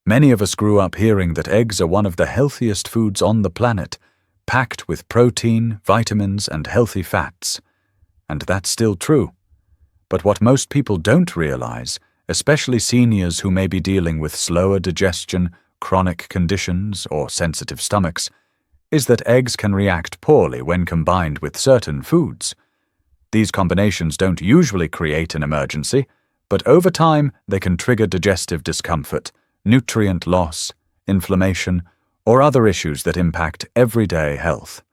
Many of us grew up hearing that eggs are one of the healthiest foods on the planet, packed with protein, vitamins, and healthy fats. And that's still true. But what most people don't realize, especially seniors who may be dealing with slower digestion, chronic conditions, or sensitive stomachs, is that eggs can react poorly when combined with certain foods. These combinations don't usually create an emergency, but over time they can trigger digestive discomfort, nutrient loss, inflammation, or other issues that impact everyday health.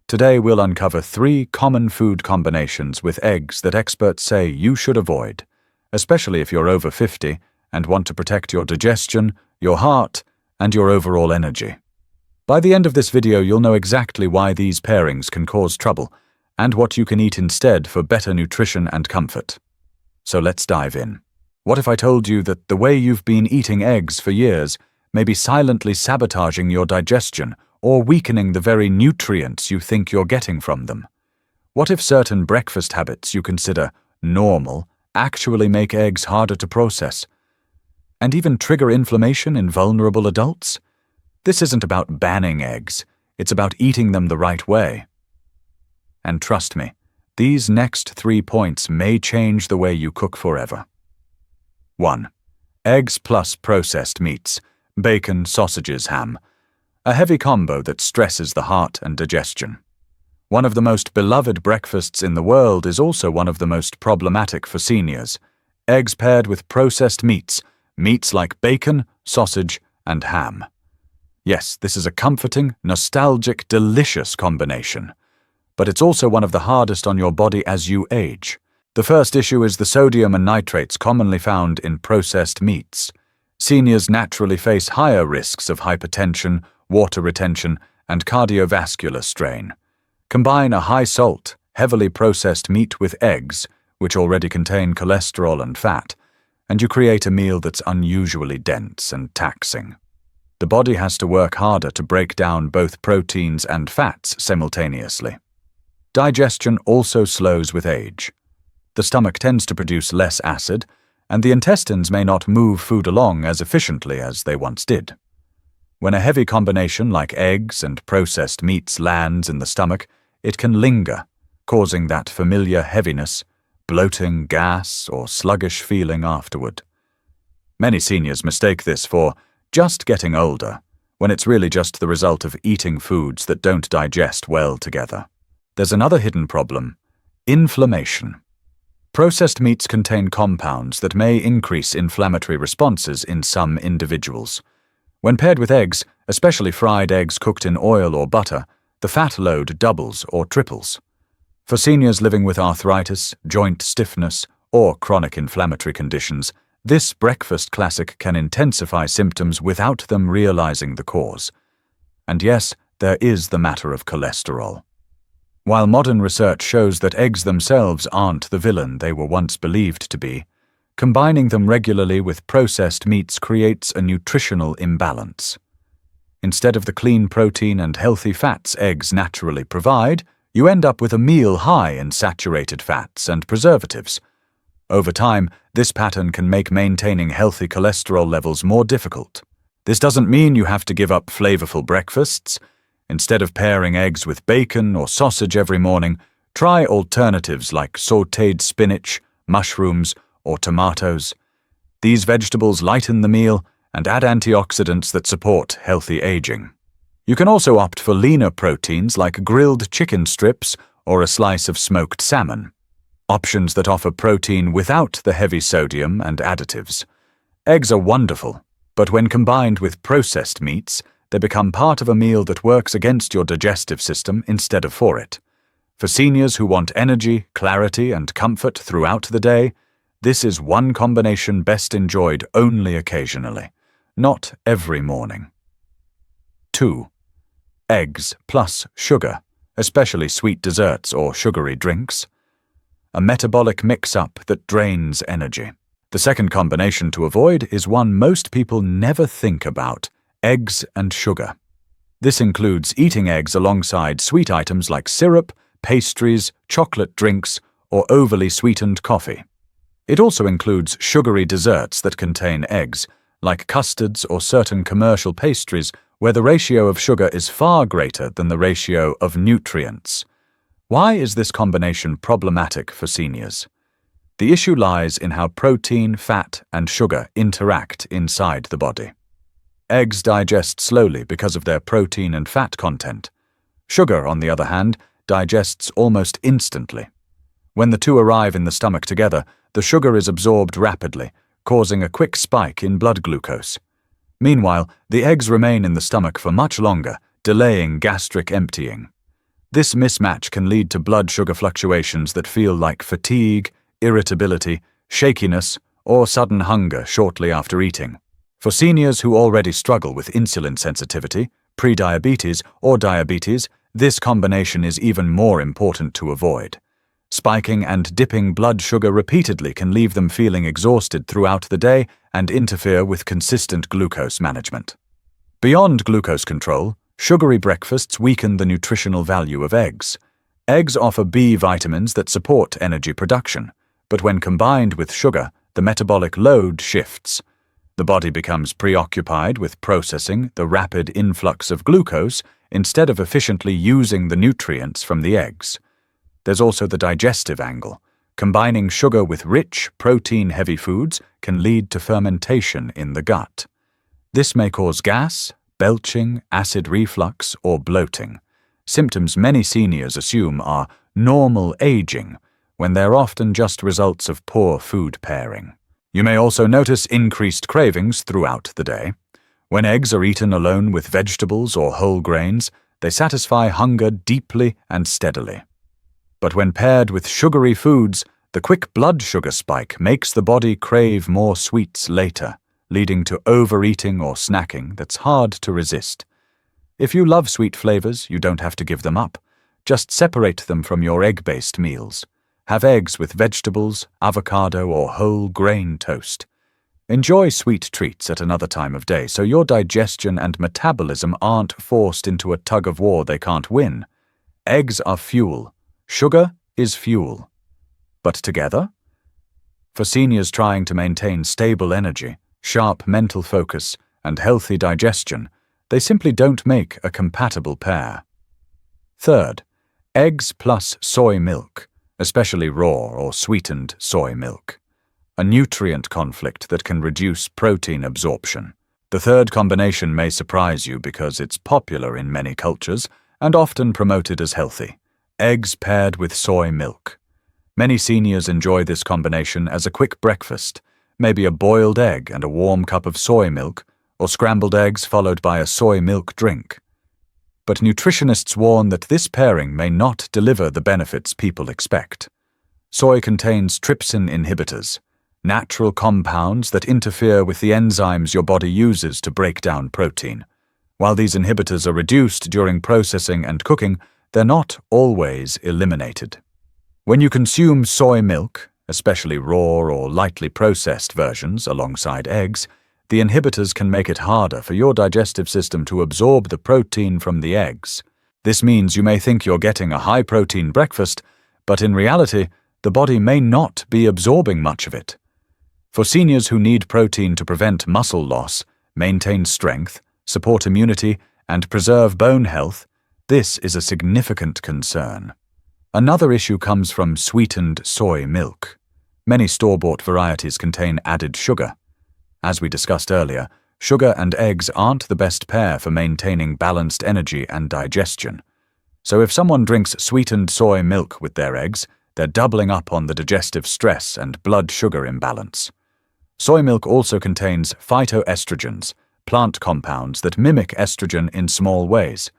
Today we'll uncover 3 common food combinations with eggs that experts say you should avoid, especially if you're over 50 and want to protect your digestion, your heart, and your overall energy. By the end of this video, you'll know exactly why these pairings can cause trouble and what you can eat instead for better nutrition and comfort. So let's dive in. What if I told you that the way you've been eating eggs for years may be silently sabotaging your digestion or weakening the very nutrients you think you're getting from them? What if certain breakfast habits you consider normal actually make eggs harder to process and even trigger inflammation in vulnerable adults? This isn't about banning eggs, it's about eating them the right way. And trust me, these next 3 points may change the way you cook forever. 1. Eggs plus processed meats, bacon, sausages, ham. A heavy combo that stresses the heart and digestion. One of the most beloved breakfasts in the world is also one of the most problematic for seniors. Eggs paired with processed meats like bacon, sausage, and ham. Yes, this is a comforting, nostalgic, delicious combination. But it's also one of the hardest on your body as you age. The first issue is the sodium and nitrates commonly found in processed meats. Seniors naturally face higher risks of hypertension, water retention, and cardiovascular strain. Combine a high-salt, heavily processed meat with eggs, which already contain cholesterol and fat, and you create a meal that's unusually dense and taxing. The body has to work harder to break down both proteins and fats simultaneously. Digestion also slows with age. The stomach tends to produce less acid, and the intestines may not move food along as efficiently as they once did. When a heavy combination like eggs and processed meats lands in the stomach, it can linger, causing that familiar heaviness, bloating, gas, or sluggish feeling afterward. Many seniors mistake this for just getting older, when it's really just the result of eating foods that don't digest well together. There's another hidden problem: inflammation. Processed meats contain compounds that may increase inflammatory responses in some individuals. When paired with eggs, especially fried eggs cooked in oil or butter, the fat load doubles or triples. For seniors living with arthritis, joint stiffness, or chronic inflammatory conditions, this breakfast classic can intensify symptoms without them realizing the cause. And yes, there is the matter of cholesterol. While modern research shows that eggs themselves aren't the villain they were once believed to be, combining them regularly with processed meats creates a nutritional imbalance. Instead of the clean protein and healthy fats eggs naturally provide, you end up with a meal high in saturated fats and preservatives. Over time, this pattern can make maintaining healthy cholesterol levels more difficult. This doesn't mean you have to give up flavorful breakfasts. Instead of pairing eggs with bacon or sausage every morning, try alternatives like sautéed spinach, mushrooms, or tomatoes. These vegetables lighten the meal and add antioxidants that support healthy aging. You can also opt for leaner proteins like grilled chicken strips or a slice of smoked salmon. Options that offer protein without the heavy sodium and additives. Eggs are wonderful, but when combined with processed meats, they become part of a meal that works against your digestive system instead of for it. For seniors who want energy, clarity, and comfort throughout the day, this is one combination best enjoyed only occasionally, not every morning. 2. Eggs plus sugar, especially sweet desserts or sugary drinks. A metabolic mix-up that drains energy. The second combination to avoid is one most people never think about: eggs and sugar. This includes eating eggs alongside sweet items like syrup, pastries, chocolate drinks, or overly sweetened coffee. It also includes sugary desserts that contain eggs, like custards or certain commercial pastries where the ratio of sugar is far greater than the ratio of nutrients. Why is this combination problematic for seniors? The issue lies in how protein, fat, and sugar interact inside the body. Eggs digest slowly because of their protein and fat content. Sugar, on the other hand, digests almost instantly. When the two arrive in the stomach together, the sugar is absorbed rapidly, causing a quick spike in blood glucose. Meanwhile, the eggs remain in the stomach for much longer, delaying gastric emptying. This mismatch can lead to blood sugar fluctuations that feel like fatigue, irritability, shakiness, or sudden hunger shortly after eating. For seniors who already struggle with insulin sensitivity, prediabetes, or diabetes, this combination is even more important to avoid. Spiking and dipping blood sugar repeatedly can leave them feeling exhausted throughout the day and interfere with consistent glucose management. Beyond glucose control, sugary breakfasts weaken the nutritional value of eggs. Eggs offer B vitamins that support energy production, but when combined with sugar, the metabolic load shifts. The body becomes preoccupied with processing the rapid influx of glucose instead of efficiently using the nutrients from the eggs. There's also the digestive angle. Combining sugar with rich, protein-heavy foods can lead to fermentation in the gut. This may cause gas, belching, acid reflux, or bloating, symptoms many seniors assume are normal aging, when they're often just results of poor food pairing. You may also notice increased cravings throughout the day. When eggs are eaten alone with vegetables or whole grains, they satisfy hunger deeply and steadily. But when paired with sugary foods, the quick blood sugar spike makes the body crave more sweets later, leading to overeating or snacking that's hard to resist. If you love sweet flavors, you don't have to give them up. Just separate them from your egg-based meals. Have eggs with vegetables, avocado, or whole grain toast. Enjoy sweet treats at another time of day so your digestion and metabolism aren't forced into a tug-of-war they can't win. Eggs are fuel. Sugar is fuel. But together? For seniors trying to maintain stable energy, sharp mental focus, and healthy digestion, they simply don't make a compatible pair. Third, eggs plus soy milk, especially raw or sweetened soy milk. A nutrient conflict that can reduce protein absorption. The third combination may surprise you because it's popular in many cultures and often promoted as healthy. Eggs paired with soy milk. Many seniors enjoy this combination as a quick breakfast, maybe a boiled egg and a warm cup of soy milk, or scrambled eggs followed by a soy milk drink. But nutritionists warn that this pairing may not deliver the benefits people expect. Soy contains trypsin inhibitors, natural compounds that interfere with the enzymes your body uses to break down protein. While these inhibitors are reduced during processing and cooking, they're not always eliminated. When you consume soy milk, especially raw or lightly processed versions alongside eggs, the inhibitors can make it harder for your digestive system to absorb the protein from the eggs. This means you may think you're getting a high-protein breakfast, but in reality, the body may not be absorbing much of it. For seniors who need protein to prevent muscle loss, maintain strength, support immunity, and preserve bone health, this is a significant concern. Another issue comes from sweetened soy milk. Many store-bought varieties contain added sugar. As we discussed earlier, sugar and eggs aren't the best pair for maintaining balanced energy and digestion. So if someone drinks sweetened soy milk with their eggs, they're doubling up on the digestive stress and blood sugar imbalance. Soy milk also contains phytoestrogens, plant compounds that mimic estrogen in small ways.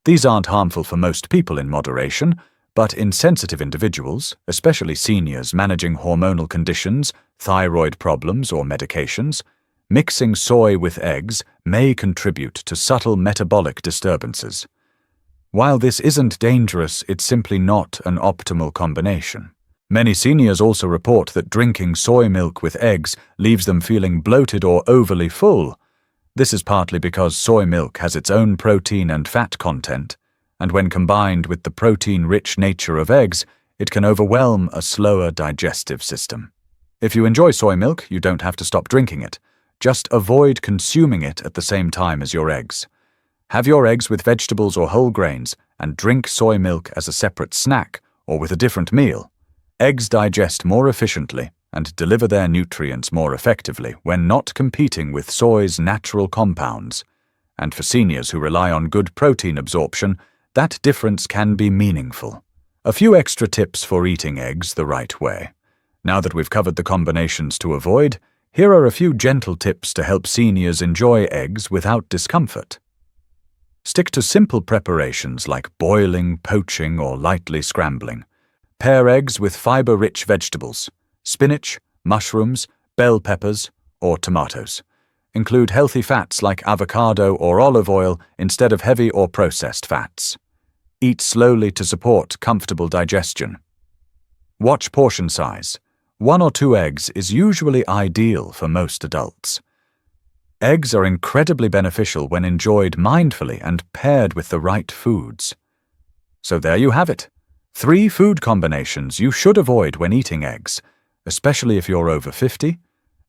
These aren't harmful for most people in moderation, but in sensitive individuals, especially seniors managing hormonal conditions, thyroid problems, or medications, mixing soy with eggs may contribute to subtle metabolic disturbances. While this isn't dangerous, it's simply not an optimal combination. Many seniors also report that drinking soy milk with eggs leaves them feeling bloated or overly full. This is partly because soy milk has its own protein and fat content, and when combined with the protein-rich nature of eggs, it can overwhelm a slower digestive system. If you enjoy soy milk, you don't have to stop drinking it. Just avoid consuming it at the same time as your eggs. Have your eggs with vegetables or whole grains and drink soy milk as a separate snack or with a different meal. Eggs digest more efficiently and deliver their nutrients more effectively when not competing with soy's natural compounds. And for seniors who rely on good protein absorption, that difference can be meaningful. A few extra tips for eating eggs the right way. Now that we've covered the combinations to avoid, here are a few gentle tips to help seniors enjoy eggs without discomfort. Stick to simple preparations like boiling, poaching, or lightly scrambling. Pair eggs with fiber-rich vegetables, spinach, mushrooms, bell peppers, or tomatoes. Include healthy fats like avocado or olive oil instead of heavy or processed fats. Eat slowly to support comfortable digestion. Watch portion size. 1 or 2 eggs is usually ideal for most adults. Eggs are incredibly beneficial when enjoyed mindfully and paired with the right foods. So there you have it. 3 food combinations you should avoid when eating eggs, especially if you're over 50,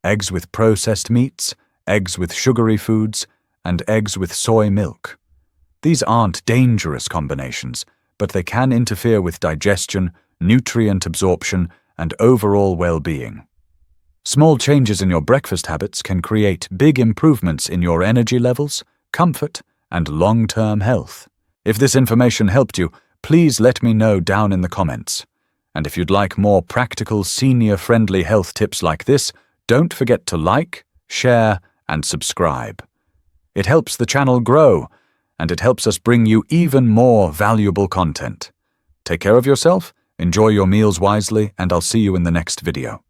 eggs with processed meats, eggs with sugary foods, and eggs with soy milk. These aren't dangerous combinations, but they can interfere with digestion, nutrient absorption, and overall well-being. Small changes in your breakfast habits can create big improvements in your energy levels, comfort, and long-term health. If this information helped you, please let me know down in the comments. And if you'd like more practical, senior-friendly health tips like this, don't forget to like, share, and subscribe. It helps the channel grow, and it helps us bring you even more valuable content. Take care of yourself, enjoy your meals wisely, and I'll see you in the next video.